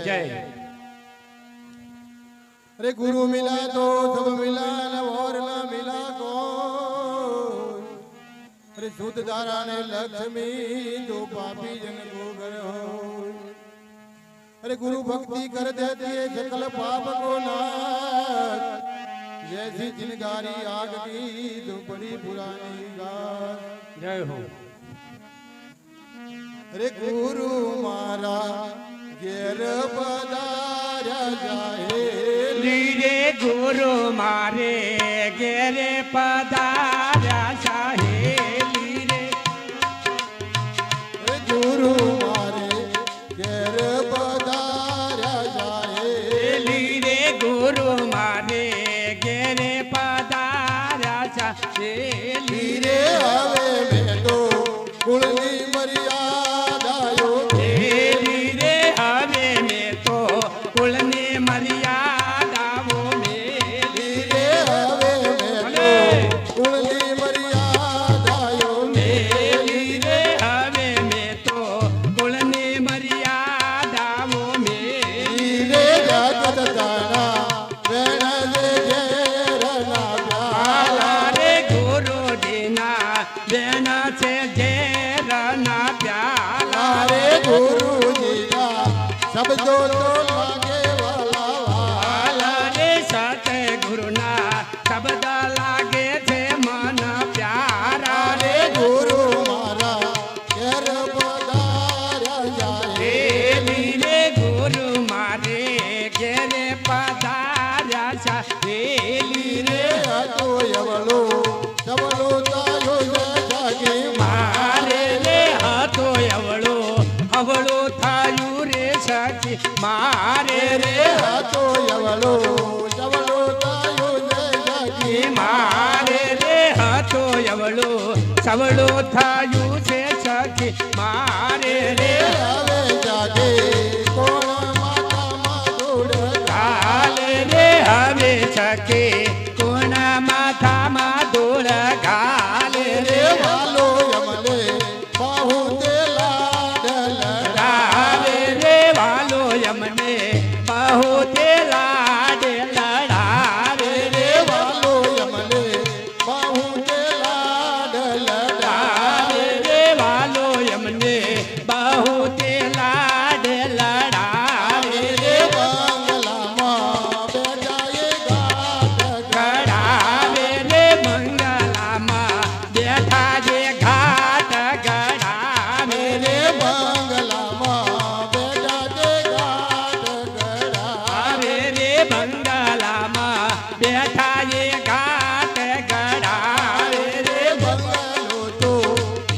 जय। अरे गुरु मिला तो सब मिला न और न मिला को। अरे शुद्ध धारा ने लक्ष्मी जो पापी जन को घर हो। अरे गुरु भक्ति कर देती है सकल पाप को नाश। जैसी जिनगारी आग की जो बड़ी पुरानी गाज। जय हो। अरे गुरु मारा घेर पधारा जाए लीरे गुरु मारे घेरे पधारा सहेली रे। अरे गुरु मारे घेर पधारा जाए लीरे गुरु मारे घेरे पधारा सहेली रे। हवे में तो कुलनी मर्यादा यो रे हवे में तो कुलनी मर्यादा वो मेरी रे। हवे में तो कुलनी मर्यादा यो मेरी रे हवे में तो कुलनी मर्यादा वो मेरी रे। जगत दाना वेण दे घेर ना प्याला रे गुरु दीना देना से जेरना प्याला रे। गुरु जी का शब्दों तो लागे वाला वाला रे सते गुरु ना शब्द लागे थे मन प्यारा रे। गुरु मारा घेर पधारा जाए रे गुरु मारे घेरे पधारा सहेली रे। तो यवलो सबलो तायो जागे मारे रे हाथो अवळो अवळो थायू रे सखी मारे रे तो यवलो सबलो तायो जागे मारे रे हाथो अवळो सवळो थायू से सखी मारे रे हवे जागे कोण माता माधुर काले रे हवे सखी कोण माथा मा धूळ घाले रे वालो यमले बाहु ते लाडल रावे रे वालो यमने बहुते लाड लड़ावे रे वालो यमले बाहु ते लाडल रावे रे वालो यमने बहुते लाड लड़ावे रे बांगला मां बेजाए गाट गड़ावे रे मंगला माँ बैठा जे घाट गड़ावे रे बांगला मां बेजाए गाट गड़ा आवे रे मंगला माँ बैठा ये घाट गड़ावे रे बंगलो तो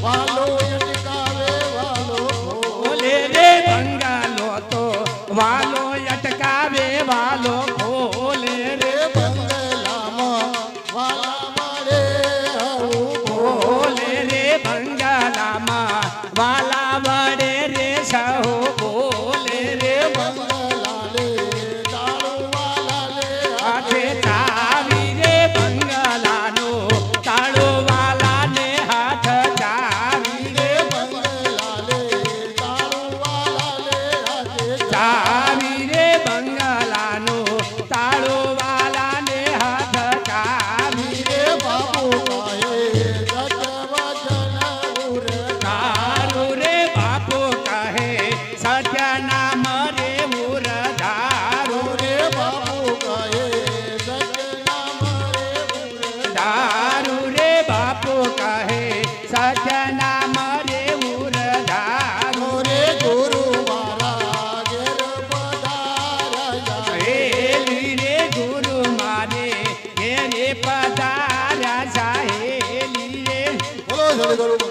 वालो अटकावे वालो बोले रे बंगालो तो वालो अटकावे वालो खोले रे बंगला मां वाला मारे हऊ बोले रे बंगाला माँ वाला बड़े रे सहो बोले रे बंगला ले दारू वाला ले हाथे चावी रे बंगाला नो ताड़ो वाला ने हाथ चावी रे बंगला ले दारू वाला ले हाथे चावी रे बंगाला नो ताड़ो वाला ने हाथ चावी रे बाबू काहे सतवचन उर तारू रे बापू कहे सत्य नाम रे मुर दारू रे बाबू काहे सच नाम रे उर दारू रे बापू कहे सत्य नाम रे मुर दारू रे गुरु मारा घेर पधारा जाए सहेली रे गुरु मारे घेरे पधारा सहेली रे बोलो सदगुरु